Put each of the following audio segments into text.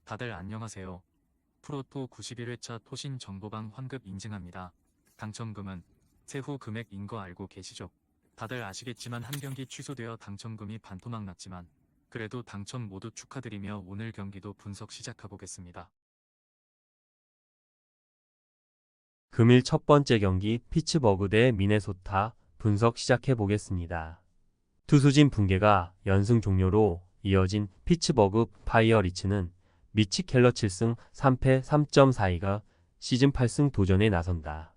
다들 안녕하세요. 프로토 91회차 토신 정보방 환급 인증합니다. 당첨금은 세후 금액인 거 알고 계시죠? 다들 아시겠지만 한 경기 취소되어 당첨금이 반토막 났지만 그래도 당첨 모두 축하드리며 오늘 경기도 분석 시작해보겠습니다. 금일 첫 번째 경기 피츠버그 대 미네소타 분석 시작해 보겠습니다. 투수진 붕괴가 연승 종료로 이어진 피츠버그 파이어리츠는 미치 켈러 7승 3패 3.42가 시즌 8승 도전에 나선다.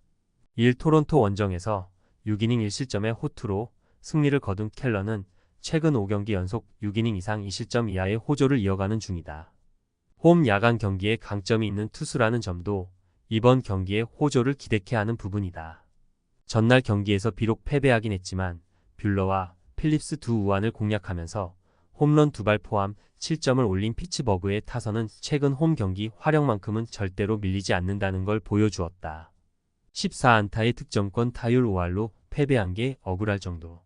1 토론토 원정에서 6이닝 1실점의 호투로 승리를 거둔 켈러는 최근 5경기 연속 6이닝 이상 2실점 이하의 호조를 이어가는 중이다. 홈 야간 경기에 강점이 있는 투수라는 점도 이번 경기에 호조를 기대케 하는 부분이다. 전날 경기에서 비록 패배하긴 했지만 뷰러와 필립스 두 우완을 공략하면서 홈런 2발 포함 7점을 올린 피츠버그의 타선은 최근 홈 경기 활약만큼은 절대로 밀리지 않는다는 걸 보여주었다. 14안타의 득점권 타율 5할로 패배한 게 억울할 정도.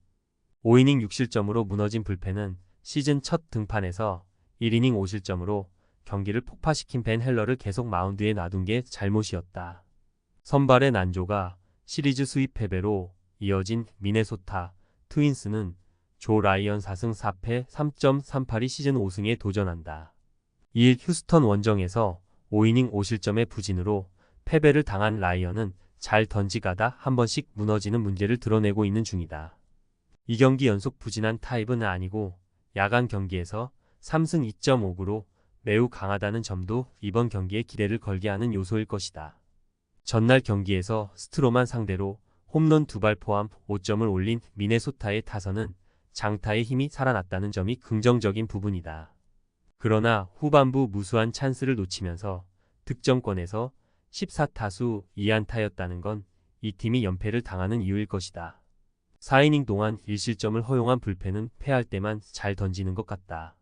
5이닝 6실점으로 무너진 불펜은 시즌 첫 등판에서 1이닝 5실점으로 경기를 폭파시킨 벤 헬러를 계속 마운드에 놔둔 게 잘못이었다. 선발의 난조가 시리즈 수입 패배로 이어진 미네소타 트윈스는 조 라이언 4승 4패 3.38이 시즌 5승에 도전한다. 2일 휴스턴 원정에서 5이닝 5실점의 부진으로 패배를 당한 라이언은 잘 던지가다 한 번씩 무너지는 문제를 드러내고 있는 중이다. 2경기 연속 부진한 타입은 아니고 야간 경기에서 3승 2.5구로 매우 강하다는 점도 이번 경기에 기대를 걸게 하는 요소일 것이다. 전날 경기에서 스트로만 상대로 홈런 2발 포함 5점을 올린 미네소타의 타선은 장타의 힘이 살아났다는 점이 긍정적인 부분이다. 그러나 후반부 무수한 찬스를 놓치면서 득점권에서 14타수 2안타였다는 건 이 팀이 연패를 당하는 이유일 것이다. 4이닝 동안 1실점을 허용한 불펜은 패할 때만 잘 던지는 것 같다.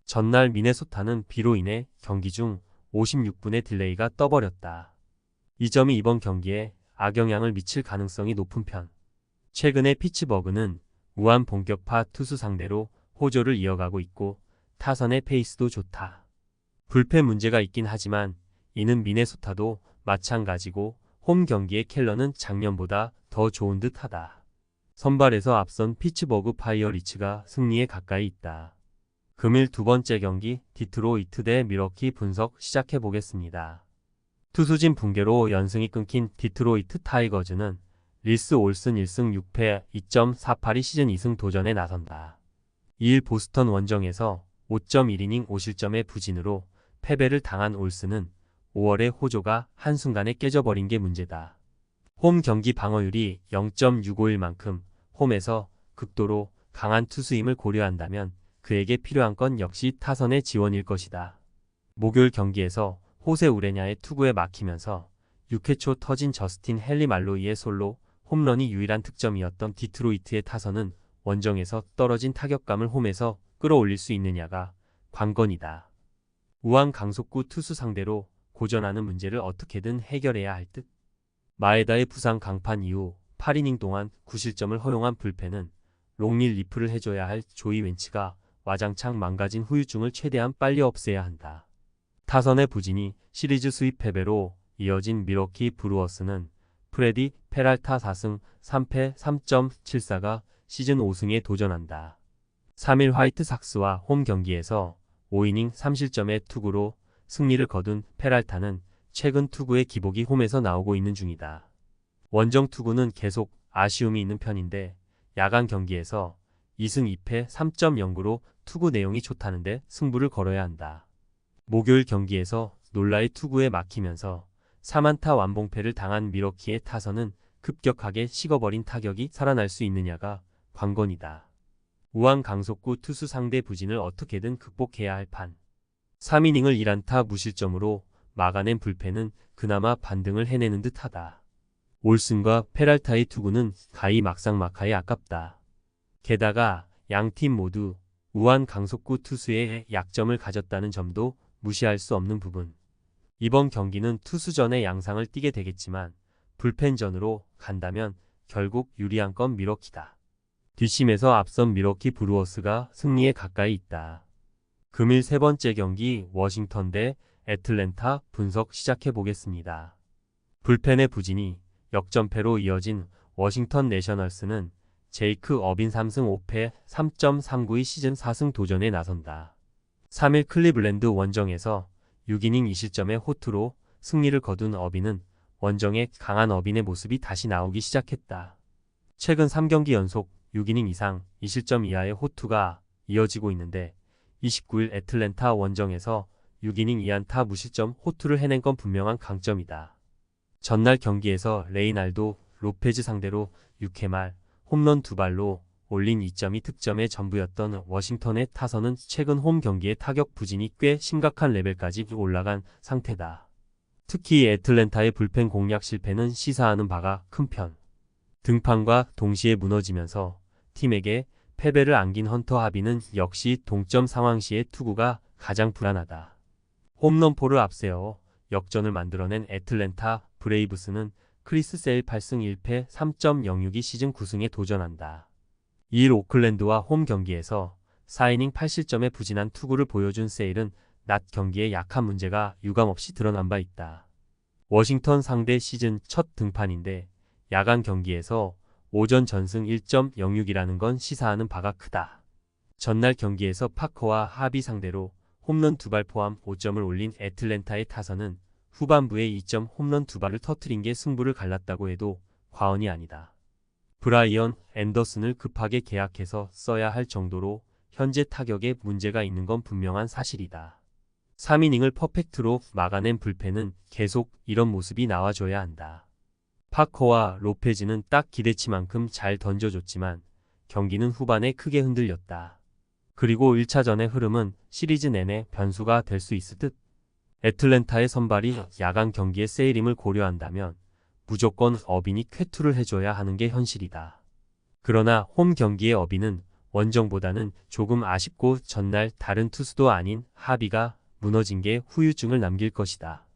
전날 미네소타는 비로 인해 경기 중 56분의 딜레이가 떠버렸다. 이 점이 이번 경기에 악영향을 미칠 가능성이 높은 편. 최근에 피츠버그는 우한 본격파 투수 상대로 호조를 이어가고 있고 타선의 페이스도 좋다. 불펜 문제가 있긴 하지만 이는 미네소타도 마찬가지고 홈 경기의 켈러는 작년보다 더 좋은 듯 하다. 선발에서 앞선 피츠버그 파이어리츠가 승리에 가까이 있다. 금일 두 번째 경기 디트로이트 대 밀워키 분석 시작해 보겠습니다. 투수진 붕괴로 연승이 끊긴 디트로이트 타이거즈는 리스 올슨 1승 6패 2.48이 시즌 2승 도전에 나선다. 2일 보스턴 원정에서 5.1이닝 5실점의 부진으로 패배를 당한 올슨은 5월의 호조가 한순간에 깨져버린 게 문제다. 홈 경기 방어율이 0.651 만큼 홈에서 극도로 강한 투수임을 고려한다면 그에게 필요한 건 역시 타선의 지원일 것이다. 목요일 경기에서 호세 우레냐의 투구에 막히면서 6회 초 터진 저스틴 헨리 말로이의 솔로 홈런이 유일한 득점이었던 디트로이트의 타선은 원정에서 떨어진 타격감을 홈에서 끌어올릴 수 있느냐가 관건이다. 우한 강속구 투수 상대로 고전하는 문제를 어떻게든 해결해야 할 듯. 마에다의 부상 강판 이후 8이닝 동안 9실점을 허용한 불펜은 롱릴 리프를 해줘야 할 조이 웬치가 와장창 망가진 후유증을 최대한 빨리 없애야 한다. 타선의 부진이 시리즈 수입 패배로 이어진 밀워키 브루어스는 프레디 페랄타 4승 3패 3.74가 시즌 5승에 도전한다. 3일 화이트삭스와 홈 경기에서 5이닝 3실점의 투구로 승리를 거둔 페랄타는 최근 투구의 기복이 홈에서 나오고 있는 중이다. 원정 투구는 계속 아쉬움이 있는 편인데 야간 경기에서 2승 2패 3.09로 투구 내용이 좋다는데 승부를 걸어야 한다. 목요일 경기에서 놀라의 투구에 막히면서 3안타 완봉패를 당한 밀워키의 타선은 급격하게 식어버린 타격이 살아날 수 있느냐가 관건이다. 우한 강속구 투수 상대 부진을 어떻게든 극복해야 할 판. 3이닝을 1안타 무실점으로 막아낸 불펜은 그나마 반등을 해내는 듯하다. 올슨과 페랄타의 투구는 가히 막상막하에 아깝다. 게다가 양팀 모두 우한 강속구 투수의 약점을 가졌다는 점도 무시할 수 없는 부분. 이번 경기는 투수전의 양상을 띠게 되겠지만 불펜전으로 간다면 결국 유리한 건 밀워키다. 뒷심에서 앞선 밀워키 브루어스가 승리에 가까이 있다. 금일 세 번째 경기 워싱턴 대 애틀랜타 분석 시작해 보겠습니다. 불펜의 부진이 역전패로 이어진 워싱턴 내셔널스는 제이크 어빈 3승 5패 3.392 시즌 4승 도전에 나선다. 3일 클리블랜드 원정에서 6이닝 2실점의 호투로 승리를 거둔 어빈은 원정에 강한 어빈의 모습이 다시 나오기 시작했다. 최근 3경기 연속 6이닝 이상 2실점 이하의 호투가 이어지고 있는데 29일 애틀랜타 원정에서 6이닝 2안타 무실점 호투를 해낸 건 분명한 강점이다. 전날 경기에서 레이날도 로페즈 상대로 6회 말 홈런 2발로 올린 2점이 득점의 전부였던 워싱턴의 타선은 최근 홈 경기의 타격 부진이 꽤 심각한 레벨까지 올라간 상태다. 특히 애틀랜타의 불펜 공략 실패는 시사하는 바가 큰 편. 등판과 동시에 무너지면서 팀에게 패배를 안긴 헌터 하비는 역시 동점 상황 시의 투구가 가장 불안하다. 홈런포를 앞세워 역전을 만들어낸 애틀랜타 브레이브스는 크리스 세일 8승 1패 3.062 시즌 9승에 도전한다. 2일 오클랜드와 홈 경기에서 4이닝 8실점의 부진한 투구를 보여준 세일은 낮 경기에 약한 문제가 유감없이 드러난 바 있다. 워싱턴 상대 시즌 첫 등판인데 야간 경기에서 오전 전승 1.06이라는 건 시사하는 바가 크다. 전날 경기에서 파커와 하비 상대로 홈런 2발 포함 5점을 올린 애틀랜타의 타선은 후반부에 2점 홈런 2발을 터뜨린 게 승부를 갈랐다고 해도 과언이 아니다. 브라이언 앤더슨을 급하게 계약해서 써야 할 정도로 현재 타격에 문제가 있는 건 분명한 사실이다. 3이닝을 퍼펙트로 막아낸 불펜은 계속 이런 모습이 나와줘야 한다. 파커와 로페즈는 딱 기대치만큼 잘 던져줬지만 경기는 후반에 크게 흔들렸다. 그리고 1차전의 흐름은 시리즈 내내 변수가 될 수 있을 듯. 애틀랜타의 선발이 야간 경기의 세일임을 고려한다면 무조건 어빈이 쾌투를 해줘야 하는 게 현실이다. 그러나 홈 경기의 어빈은 원정보다는 조금 아쉽고 전날 다른 투수도 아닌 하비가 무너진 게 후유증을 남길 것이다.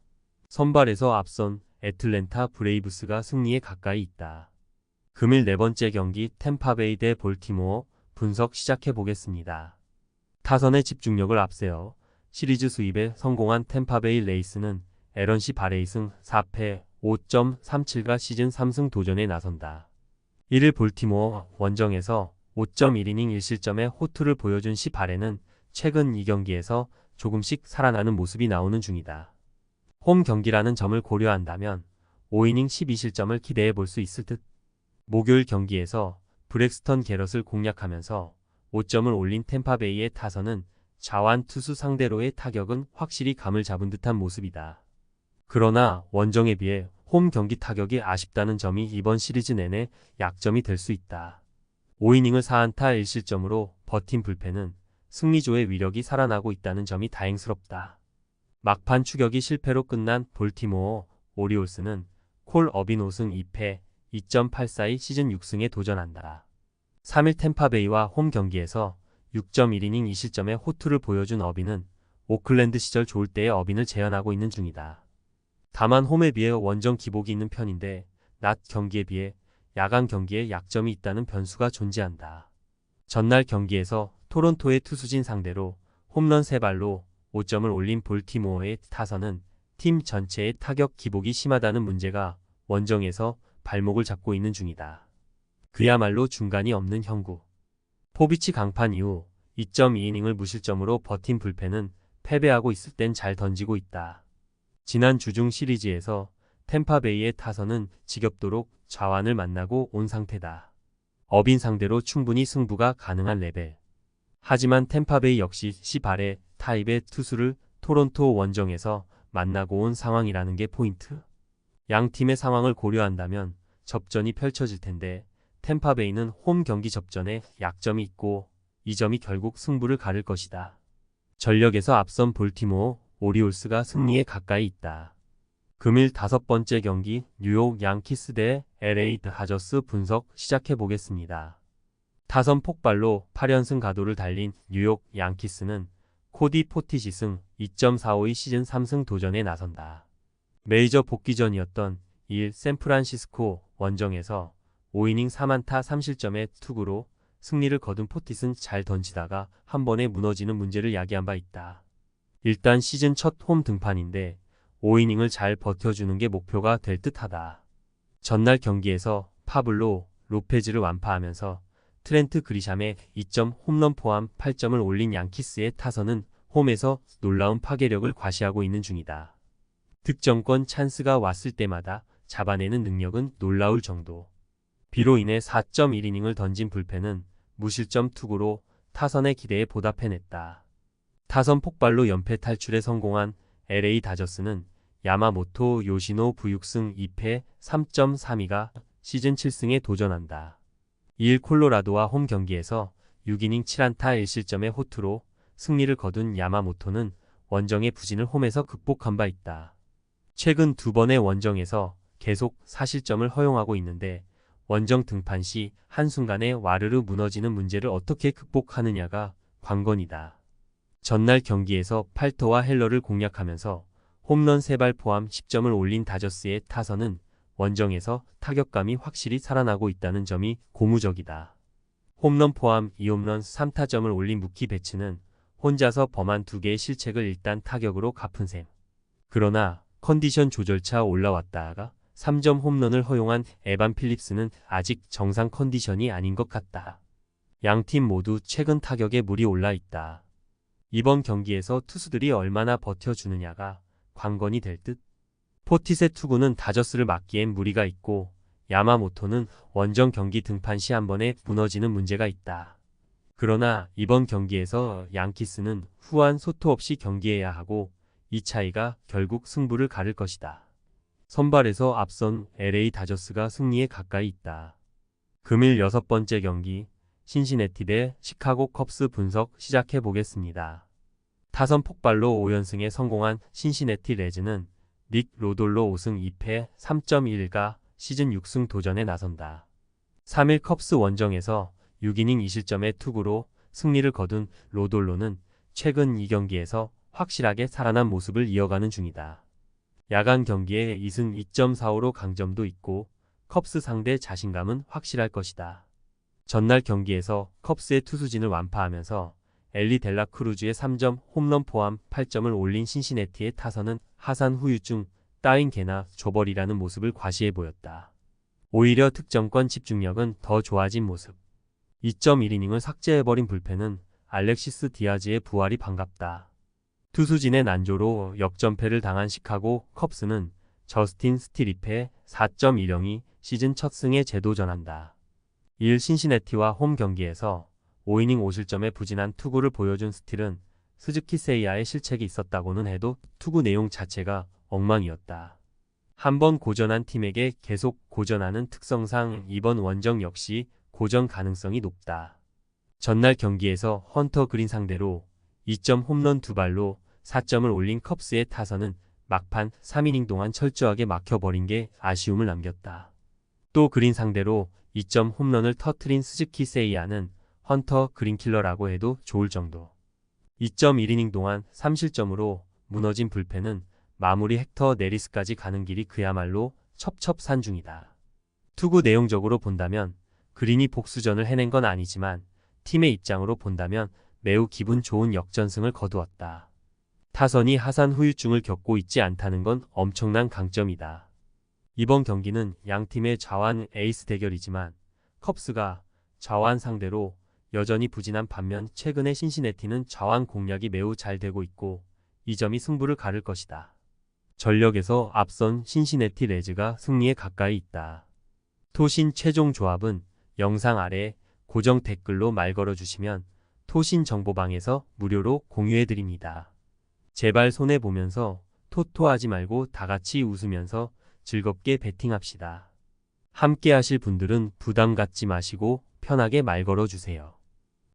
선발에서 앞선 애틀랜타 브레이브스가 승리에 가까이 있다. 금일 네 번째 경기 템파베이 대 볼티모어 분석 시작해 보겠습니다. 타선의 집중력을 앞세워 시리즈 수입에 성공한 템파베이 레이스는 에런시 바레이승 4패 5.37가 시즌 3승 도전에 나선다. 1일 볼티모어 원정에서 5.1이닝 1실점의 호투를 보여준 시 바레는 최근 2경기에서 조금씩 살아나는 모습이 나오는 중이다. 홈 경기라는 점을 고려한다면 5이닝 12실점을 기대해 볼 수 있을 듯. 목요일 경기에서 브렉스턴 게럿을 공략하면서 5점을 올린 템파베이의 타선은 자완 투수 상대로의 타격은 확실히 감을 잡은 듯한 모습이다. 그러나 원정에 비해 홈 경기 타격이 아쉽다는 점이 이번 시리즈 내내 약점이 될 수 있다. 5이닝을 4안타 1실점으로 버틴 불펜은 승리조의 위력이 살아나고 있다는 점이 다행스럽다. 막판 추격이 실패로 끝난 볼티모어 오리올스는 콜 어빈 5승 2패 2.842 시즌 6승에 도전한다. 3일 템파베이와 홈 경기에서 6.1이닝 2실점의 호투를 보여준 어빈은 오클랜드 시절 좋을 때의 어빈을 재현하고 있는 중이다. 다만 홈에 비해 원정 기복이 있는 편인데 낮 경기에 비해 야간 경기에 약점이 있다는 변수가 존재한다. 전날 경기에서 토론토의 투수진 상대로 홈런 3발로 5점을 올린 볼티모어의 타선은 팀 전체의 타격 기복이 심하다는 문제가 원정에서 발목을 잡고 있는 중이다. 그야말로 중간이 없는 형국. 포비치 강판 이후 2.2이닝을 무실점으로 버틴 불펜은 패배하고 있을 땐 잘 던지고 있다. 지난 주중 시리즈에서 템파베이의 타선은 지겹도록 자완을 만나고 온 상태다. 어빈 상대로 충분히 승부가 가능한 레벨. 하지만 템파베이 역시 시발의 타입의 투수를 토론토 원정에서 만나고 온 상황이라는 게 포인트. 양 팀의 상황을 고려한다면 접전이 펼쳐질 텐데 템파베이는 홈 경기 접전에 약점이 있고 이 점이 결국 승부를 가를 것이다. 전력에서 앞선 볼티모어 오리올스가 승리에 가까이 있다. 금일 5번째 경기 뉴욕 양키스 대 LA 다저스 분석 시작해 보겠습니다. 타선 폭발로 8연승 가도를 달린 뉴욕 양키스는 코디 포티시승 2.452 시즌 3승 도전에 나선다. 메이저 복귀전이었던 2일 샌프란시스코 원정에서 5이닝 3안타 3실점의 투구로 승리를 거둔 포티스는 잘 던지다가 한 번에 무너지는 문제를 야기한 바 있다. 일단 시즌 첫 홈 등판인데 5이닝을 잘 버텨주는 게 목표가 될 듯하다. 전날 경기에서 파블로 로페즈를 완파하면서 트렌트 그리샴의 2점 홈런 포함 8점을 올린 양키스의 타선은 홈에서 놀라운 파괴력을 과시하고 있는 중이다. 득점권 찬스가 왔을 때마다 잡아내는 능력은 놀라울 정도. 비로 인해 4.1이닝을 던진 불펜은 무실점 투구로 타선의 기대에 보답해냈다. 타선 폭발로 연패 탈출에 성공한 LA 다저스는 야마모토 요시노 부육승 2패 3.32가 시즌 7승에 도전한다. 2일 콜로라도와 홈 경기에서 6이닝 7안타 1실점의 호투로 승리를 거둔 야마모토는 원정의 부진을 홈에서 극복한 바 있다. 최근 두 번의 원정에서 계속 4실점을 허용하고 있는데 원정 등판 시 한순간에 와르르 무너지는 문제를 어떻게 극복하느냐가 관건이다. 전날 경기에서 팔터와 헬러를 공략하면서 홈런 3발 포함 10점을 올린 다저스의 타선은 원정에서 타격감이 확실히 살아나고 있다는 점이 고무적이다. 홈런 포함 2홈런 3타점을 올린 무키 배츠는 혼자서 범한 2개의 실책을 일단 타격으로 갚은 셈. 그러나 컨디션 조절차 올라왔다가 3점 홈런을 허용한 에반 필립스는 아직 정상 컨디션이 아닌 것 같다. 양팀 모두 최근 타격에 물이 올라 있다. 이번 경기에서 투수들이 얼마나 버텨주느냐가 관건이 될 듯. 포티스의 투구는 다저스를 막기엔 무리가 있고 야마모토는 원정 경기 등판 시 한 번에 무너지는 문제가 있다. 그러나 이번 경기에서 양키스는 후한 소토 없이 경기해야 하고 이 차이가 결국 승부를 가를 것이다. 선발에서 앞선 LA 다저스가 승리에 가까이 있다. 금일 6번째 경기 신시내티 대 시카고 컵스 분석 시작해 보겠습니다. 타선 폭발로 5연승에 성공한 신시내티 레즈는 닉 로돌로 5승 2패 3.1가 시즌 6승 도전에 나선다. 3일 컵스 원정에서 6이닝 2실점의 투구로 승리를 거둔 로돌로는 최근 2경기에서 확실하게 살아난 모습을 이어가는 중이다. 야간 경기에 2승 2.45로 강점도 있고 컵스 상대 자신감은 확실할 것이다. 전날 경기에서 컵스의 투수진을 완파하면서 엘리 델라크루즈의 3점 홈런 포함 8점을 올린 신시내티의 타선은 하산 후유증 따윈 개나 줘버리라는 모습을 과시해 보였다. 오히려 득점권 집중력은 더 좋아진 모습. 2.1이닝을 삭제해버린 불펜은 알렉시스 디아즈의 부활이 반갑다. 투수진의 난조로 역전패를 당한 시카고 컵스는 저스틴 스틸 4.10이 시즌 첫 승에 재도전한다. 2일 신시내티와 홈 경기에서 5이닝 5실점의 부진한 투구를 보여준 스틸은 스즈키 세이야의 실책이 있었다고는 해도 투구 내용 자체가 엉망이었다. 한번 고전한 팀에게 계속 고전하는 특성상 이번 원정 역시 고전 가능성이 높다. 전날 경기에서 헌터 그린 상대로 2점 홈런 2발로 4점을 올린 컵스의 타선은 막판 3이닝 동안 철저하게 막혀버린 게 아쉬움을 남겼다. 또 그린 상대로 2점 홈런을 터트린 스즈키 세이야는 헌터 그린킬러라고 해도 좋을 정도. 2.1이닝 동안 3실점으로 무너진 불펜은 마무리 헥터 네리스까지 가는 길이 그야말로 첩첩산중이다. 투구 내용적으로 본다면 그린이 복수전을 해낸 건 아니지만 팀의 입장으로 본다면 매우 기분 좋은 역전승을 거두었다. 타선이 하산 후유증을 겪고 있지 않다는 건 엄청난 강점이다. 이번 경기는 양팀의 좌완 에이스 대결이지만 컵스가 좌완 상대로 여전히 부진한 반면 최근에 신시내티는 좌완 공략이 매우 잘 되고 있고 이 점이 승부를 가를 것이다. 전력에서 앞선 신시내티 레즈가 승리에 가까이 있다. 토신 최종 조합은 영상 아래 고정 댓글로 말 걸어주시면 토신 정보방에서 무료로 공유해드립니다. 제발 손해보면서 토토하지 말고 다같이 웃으면서 즐겁게 베팅합시다. 함께 하실 분들은 부담 갖지 마시고 편하게 말 걸어주세요.